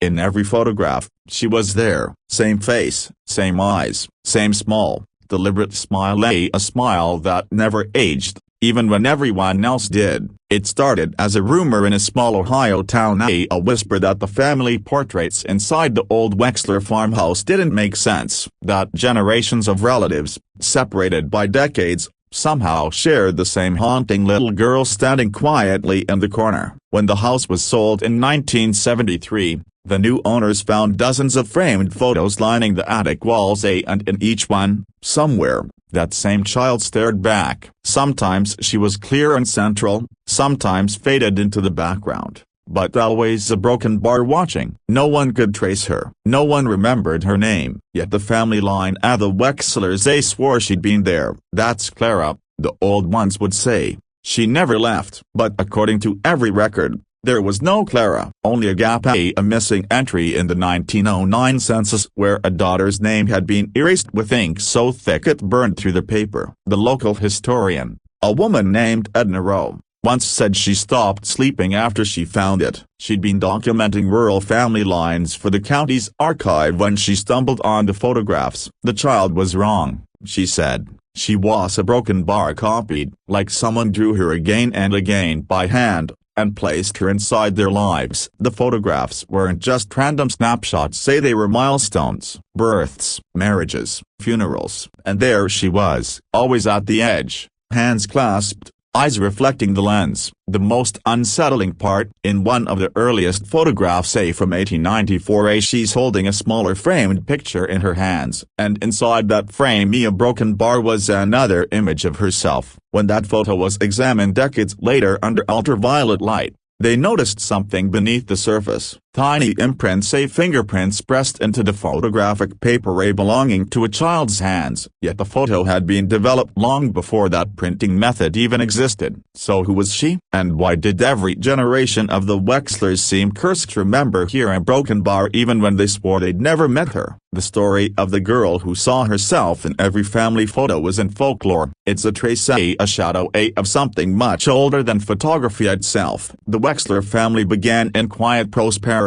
In every photograph, she was there, same face, same eyes, same small, deliberate smile, a smile that never aged, even when everyone else did. It started as a rumor in a small Ohio town, a whisper that the family portraits inside the old Wexler farmhouse didn't make sense, that generations of relatives, separated by decades, somehow shared the same haunting little girl standing quietly in the corner. When the house was sold in 1973, the new owners found dozens of framed photos lining the attic walls, and in each one, somewhere, that same child stared back. Sometimes she was clear and central, sometimes faded into the background, but always a broken bar watching. No one could trace her. No one remembered her name. Yet the family line at the Wexlers, they swore she'd been there. "That's Clara," the old ones would say. "She never left." But according to every record, there was no Clara, only a gap, a missing entry in the 1909 census where a daughter's name had been erased with ink so thick it burned through the paper. The local historian, a woman named Edna Rowe, once said she stopped sleeping after she found it. She'd been documenting rural family lines for the county's archive when she stumbled on the photographs. "The child was wrong," she said. "She was a broken bar copied, like someone drew her again and again by hand, and placed her inside their lives." The photographs weren't just random snapshots, say they were milestones, births, marriages, funerals, and there she was, always at the edge, hands clasped, eyes reflecting the lens. The most unsettling part, in one of the earliest photographs, from 1894, she's holding a smaller framed picture in her hands, and inside that frame a broken bar was another image of herself. When that photo was examined decades later under ultraviolet light, they noticed something beneath the surface. Tiny imprints, fingerprints pressed into the photographic paper, belonging to a child's hands. Yet the photo had been developed long before that printing method even existed. So who was she? And why did every generation of the Wexlers seem cursed to remember here a broken bar even when they swore they'd never met her? The story of the girl who saw herself in every family photo is in folklore. It's a trace, a shadow, of something much older than photography itself. The Wexler family began in quiet prosperity.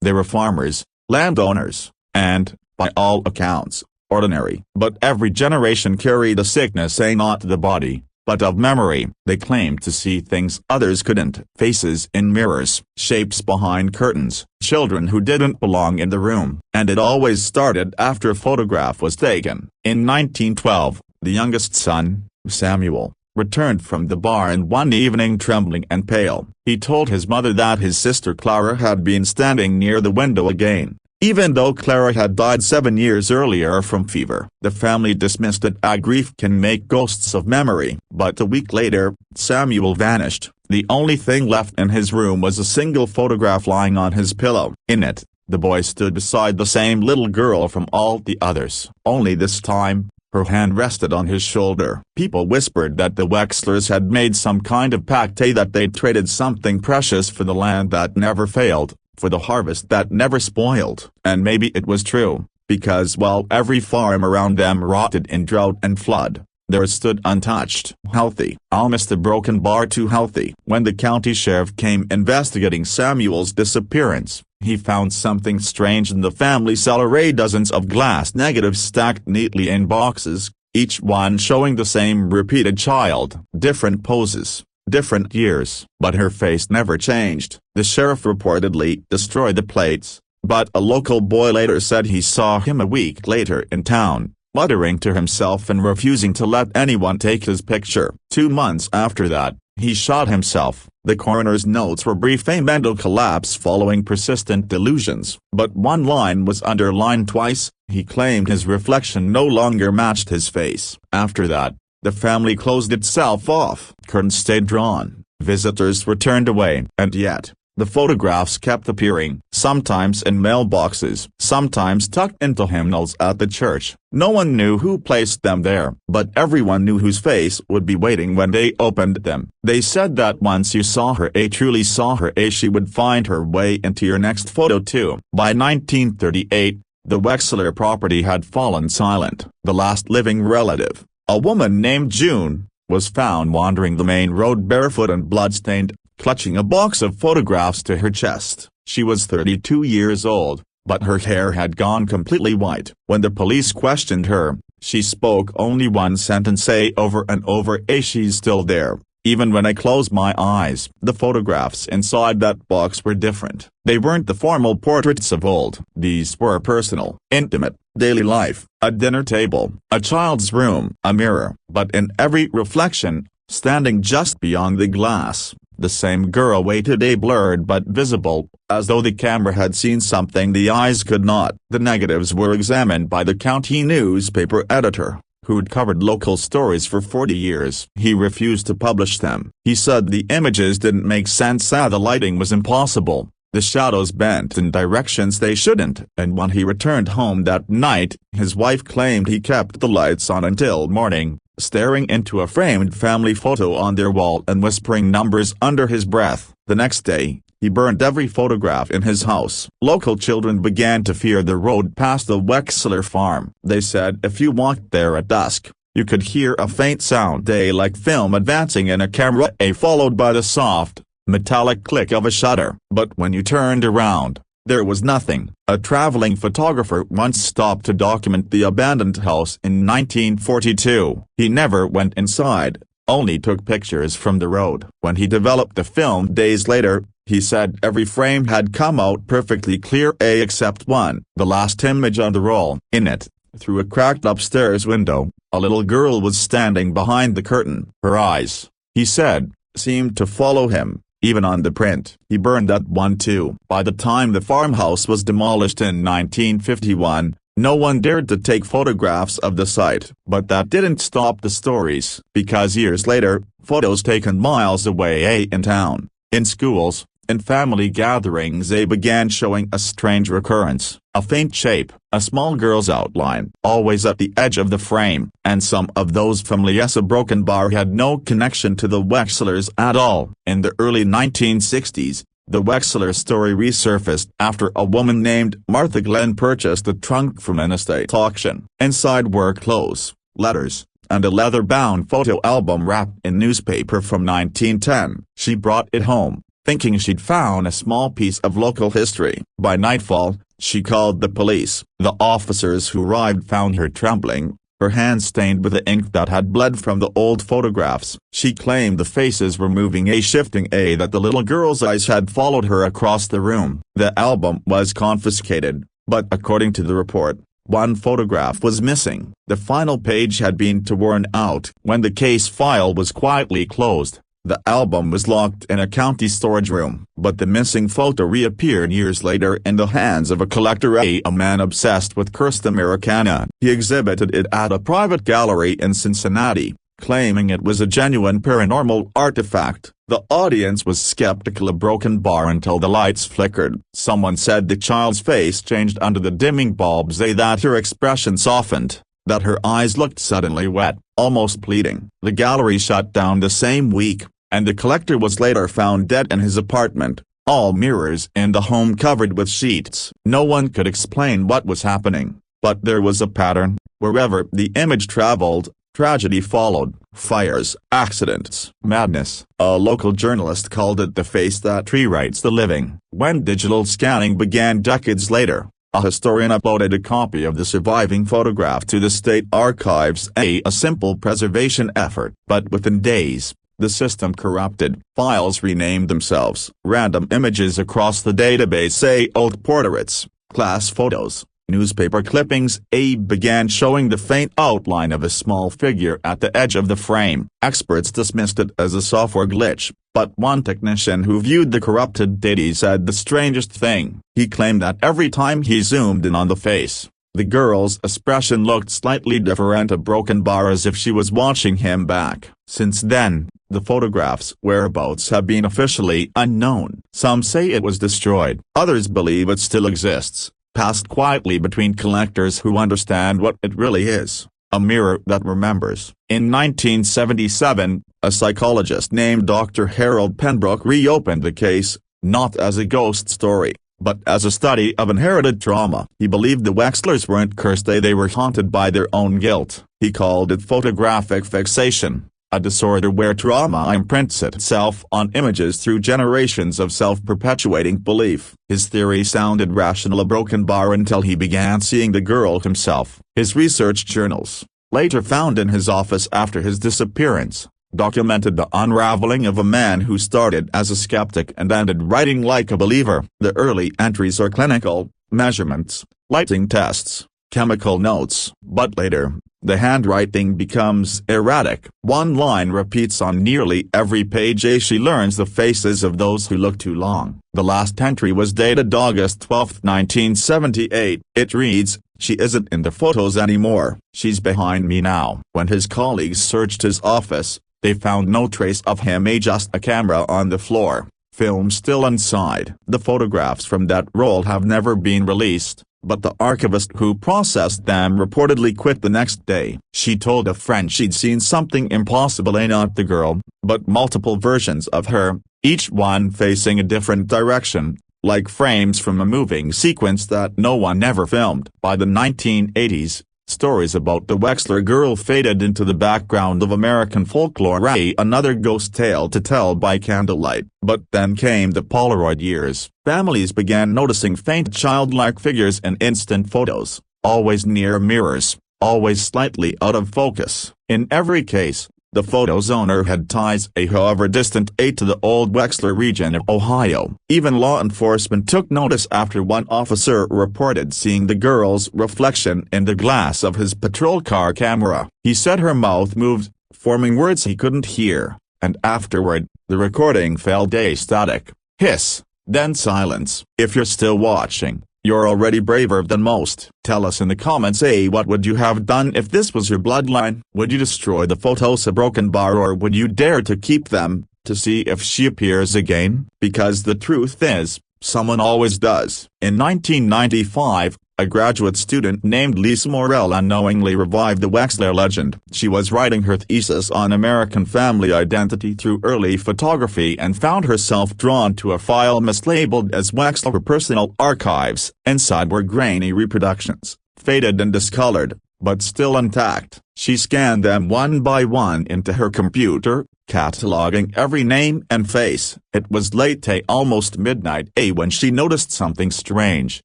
They were farmers, landowners, and, by all accounts, ordinary. But every generation carried a sickness, not the body, but of memory. They claimed to see things others couldn't: faces in mirrors, shapes behind curtains, children who didn't belong in the room. And it always started after a photograph was taken. In 1912, the youngest son, Samuel, returned from the bar and one evening trembling and pale. He told his mother that his sister Clara had been standing near the window again, even though Clara had died 7 years earlier from fever. The family dismissed it, grief can make ghosts of memory. But a week later, Samuel vanished. The only thing left in his room was a single photograph lying on his pillow. In it, the boy stood beside the same little girl from all the others, only this time, her hand rested on his shoulder. People whispered that the Wexlers had made some kind of pact, that they'd traded something precious for the land that never failed, for the harvest that never spoiled. And maybe it was true, because while every farm around them rotted in drought and flood, theirs stood untouched, healthy, almost a broken bar too healthy. When the county sheriff came investigating Samuel's disappearance, he found something strange in the family cellar: dozens of glass negatives stacked neatly in boxes, each one showing the same repeated child. Different poses, different years, but her face never changed. The sheriff reportedly destroyed the plates, but a local boy later said he saw him a week later in town, muttering to himself and refusing to let anyone take his picture. 2 months after that, he shot himself. The coroner's notes were brief: a mental collapse following persistent delusions. But one line was underlined twice: he claimed his reflection no longer matched his face. After that, the family closed itself off. Curtains stayed drawn, visitors were turned away. And yet, the photographs kept appearing, sometimes in mailboxes, sometimes tucked into hymnals at the church. No one knew who placed them there, but everyone knew whose face would be waiting when they opened them. They said that once you saw her, truly saw her, she would find her way into your next photo too. By 1938, the Wexler property had fallen silent. The last living relative, a woman named June, was found wandering the main road barefoot and bloodstained, clutching a box of photographs to her chest. She was 32 years old, but her hair had gone completely white. When the police questioned her, she spoke only one sentence, over and over, she's still there. Even when I close my eyes. The photographs inside that box were different. They weren't the formal portraits of old. These were personal, intimate, daily life, a dinner table, a child's room, a mirror. But in every reflection, standing just beyond the glass, the same girl waited, blurred but visible, as though the camera had seen something the eyes could not. The negatives were examined by the county newspaper editor, who'd covered local stories for 40 years. He refused to publish them. He said the images didn't make sense, the lighting was impossible, the shadows bent in directions they shouldn't. And when he returned home that night, his wife claimed he kept the lights on until morning, staring into a framed family photo on their wall and whispering numbers under his breath. The next day, he burned every photograph in his house. Local children began to fear the road past the Wexler farm. They said if you walked there at dusk, you could hear a faint sound, like film advancing in a camera, followed by the soft, metallic click of a shutter. But when you turned around, there was nothing. A traveling photographer once stopped to document the abandoned house in 1942. He never went inside, only took pictures from the road. When he developed the film days later, he said every frame had come out perfectly clear, except one, the last image on the roll. In it, through a cracked upstairs window, a little girl was standing behind the curtain. Her eyes, he said, seemed to follow him, even on the print. He burned that one too. By the time the farmhouse was demolished in 1951, no one dared to take photographs of the site. But that didn't stop the stories, because years later, photos taken miles away, in town, in schools, in family gatherings, began showing a strange recurrence, a faint shape, a small girl's outline, always at the edge of the frame. And some of those families, a broken bar had no connection to the Wexlers at all. In the early 1960s, the Wexler story resurfaced after a woman named Martha Glenn purchased a trunk from an estate auction. Inside were clothes, letters, and a leather-bound photo album wrapped in newspaper from 1910. She brought it home, thinking she'd found a small piece of local history. By nightfall, she called the police. The officers who arrived found her trembling, her hands stained with the ink that had bled from the old photographs. She claimed the faces were moving, shifting, that the little girl's eyes had followed her across the room. The album was confiscated, but according to the report, one photograph was missing. The final page had been torn out. When the case file was quietly closed, the album was locked in a county storage room. But the missing photo reappeared years later in the hands of a collector, a man obsessed with cursed Americana. He exhibited it at a private gallery in Cincinnati, claiming it was a genuine paranormal artifact. The audience was skeptical of broken bar until the lights flickered. Someone said the child's face changed under the dimming bulbs, that her expression softened, that her eyes looked suddenly wet, almost pleading. The gallery shut down the same week, and the collector was later found dead in his apartment, all mirrors in the home covered with sheets. No one could explain what was happening, but there was a pattern. Wherever the image traveled, tragedy followed: fires, accidents, madness. A local journalist called it the face that rewrites the living. When digital scanning began decades later, a historian uploaded a copy of the surviving photograph to the state archives, a simple preservation effort. But within days, the system corrupted. Files renamed themselves. Random images across the database, old portraits, class photos, newspaper clippings, began showing the faint outline of a small figure at the edge of the frame. Experts dismissed it as a software glitch, but one technician who viewed the corrupted data said the strangest thing. He claimed that every time he zoomed in on the face, the girl's expression looked slightly different, a broken bar, as if she was watching him back. Since then, the photograph's whereabouts have been officially unknown. Some say it was destroyed. Others believe it still exists, passed quietly between collectors who understand what it really is: a mirror that remembers. In 1977, a psychologist named Dr. Harold Penbrook reopened the case, not as a ghost story, but as a study of inherited trauma. He believed the Wexlers weren't cursed, they were haunted by their own guilt. He called it photographic fixation. a disorder where trauma imprints itself on images through generations of self-perpetuating belief. His theory sounded rational, a broken bar, until he began seeing the girl himself. His research journals, later found in his office after his disappearance, documented the unraveling of a man who started as a skeptic and ended writing like a believer. The early entries are clinical, measurements, lighting tests, chemical notes, but later, the handwriting becomes erratic. One line repeats on nearly every page: she learns the faces of those who look too long. The last entry was dated August 12, 1978. It reads, "She isn't in the photos anymore. She's behind me now." When his colleagues searched his office, they found no trace of him, just a camera on the floor, film still inside. The photographs from that roll have never been released, but the archivist who processed them reportedly quit the next day. She told a friend she'd seen something impossible, not the girl, but multiple versions of her, each one facing a different direction, like frames from a moving sequence that no one ever filmed. By the 1980s, stories about the Wexler girl faded into the background of American folklore, another ghost tale to tell by candlelight. But then came the Polaroid years. Families began noticing faint childlike figures in instant photos, always near mirrors, always slightly out of focus. In every case, the photo's owner had ties, however distant, to the old Wexler region of Ohio. Even law enforcement took notice after one officer reported seeing the girl's reflection in the glass of his patrol car camera. He said her mouth moved, forming words he couldn't hear, and afterward, the recording fell static, hiss, then silence. If you're still watching, you're already braver than most. Tell us in the comments, what would you have done if this was your bloodline? Would you destroy the photos, a broken bar, or would you dare to keep them, to see if she appears again? Because the truth is, someone always does. In 1995, a graduate student named Lisa Morell unknowingly revived the Wexler legend. She was writing her thesis on American family identity through early photography and found herself drawn to a file mislabeled as Wexler Personal Archives. Inside were grainy reproductions, faded and discolored, but still intact. She scanned them one by one into her computer, cataloging every name and face. It was late, almost midnight, when she noticed something strange.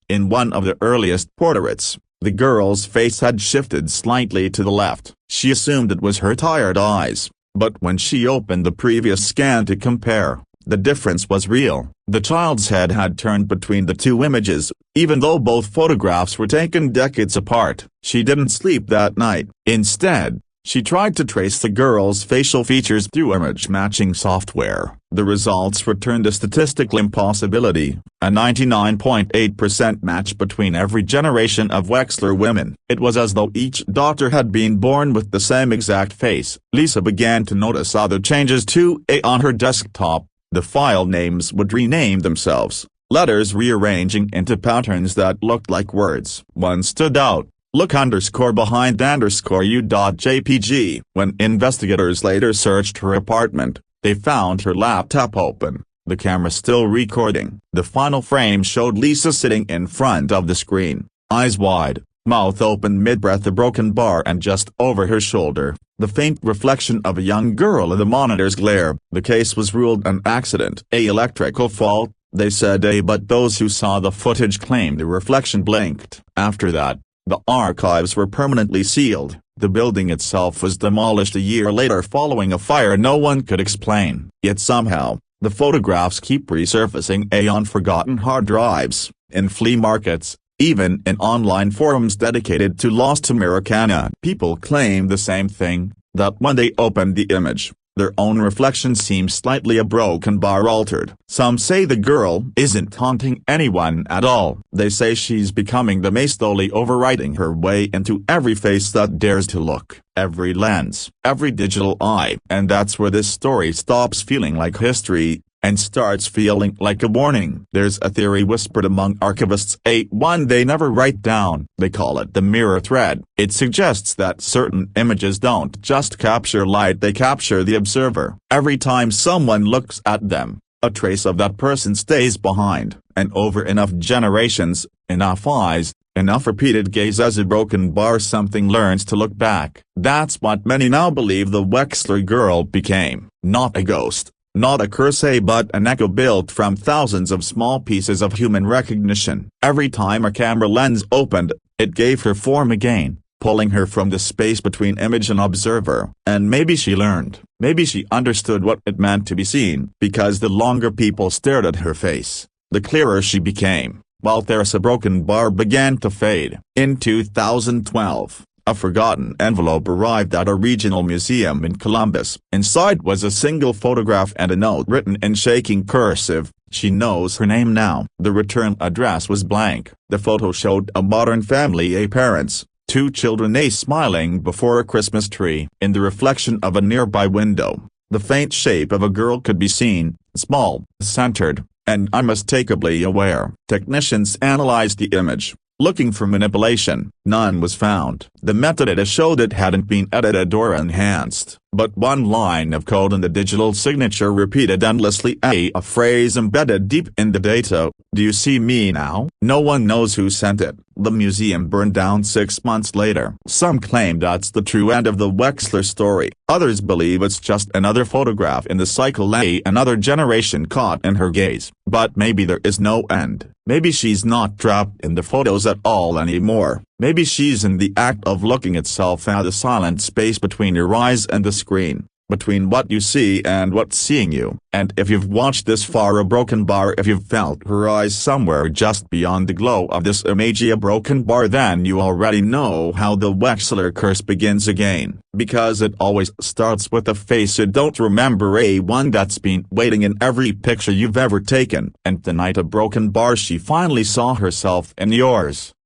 In one of the earliest portraits, the girl's face had shifted slightly to the left. She assumed it was her tired eyes, but when she opened the previous scan to compare, the difference was real. The child's head had turned between the two images, even though both photographs were taken decades apart. She didn't sleep that night. Instead, she tried to trace the girl's facial features through image matching software. The results returned a statistical impossibility, a 99.8% match between every generation of Wexler women. It was as though each daughter had been born with the same exact face. Lisa began to notice other changes too. On her desktop, the file names would rename themselves, letters rearranging into patterns that looked like words. One stood out: look _behind _u.jpg. When investigators later searched her apartment, they found her laptop open, the camera still recording. The final frame showed Lisa sitting in front of the screen, eyes wide, mouth open mid-breath, a broken bar, and just over her shoulder, the faint reflection of a young girl in the monitor's glare. The case was ruled an accident, electrical fault, they said, but those who saw the footage claimed the reflection blinked. After that, the archives were permanently sealed. The building itself was demolished a year later following a fire no one could explain. Yet somehow, the photographs keep resurfacing on forgotten hard drives, in flea markets, even in online forums dedicated to lost Americana. People claim the same thing, that when they opened the image, their own reflection seems slightly a broken bar altered. Some say the girl isn't haunting anyone at all. They say she's becoming the maze, slowly overwriting her way into every face that dares to look, every lens, every digital eye. And that's where this story stops feeling like history, and starts feeling like a warning. There's a theory whispered among archivists, one they never write down. They call it the mirror thread. It suggests that certain images don't just capture light, they capture the observer. Every time someone looks at them, a trace of that person stays behind, and over enough generations, enough eyes, enough repeated gaze as a broken bar something learns to look back. That's what many now believe the Wexler girl became. Not a ghost, not a curse, but an echo built from thousands of small pieces of human recognition. Every time a camera lens opened, it gave her form again, pulling her from the space between image and observer. And maybe she learned, maybe she understood what it meant to be seen, because the longer people stared at her face, the clearer she became. While there's a broken bar began to fade. In 2012, a forgotten envelope arrived at a regional museum in Columbus. Inside was a single photograph and a note written in shaking cursive. She knows her name now. The return address was blank. The photo showed a modern family, parents, 2 children, smiling before a Christmas tree. In the reflection of a nearby window, the faint shape of a girl could be seen, small, centered, and unmistakably aware. Technicians analyzed the image, looking for manipulation. None was found. The metadata showed it hadn't been edited or enhanced, but one line of code in the digital signature repeated endlessly, a phrase embedded deep in the data: "Do you see me now?" No one knows who sent it. The museum burned down 6 months later. Some claim that's the true end of the Wexler story. Others believe it's just another photograph in the cycle, another generation caught in her gaze. But maybe there is no end. Maybe she's not trapped in the photos at all anymore. Maybe she's in the act of looking itself at the silent space between your eyes and the screen, between what you see and what's seeing you. And if you've watched this far, a broken bar, if you've felt her eyes somewhere just beyond the glow of this image, a broken bar, then you already know how the Wexler curse begins again. Because it always starts with a face you don't remember, one that's been waiting in every picture you've ever taken. And tonight, a broken bar, she finally saw herself in yours.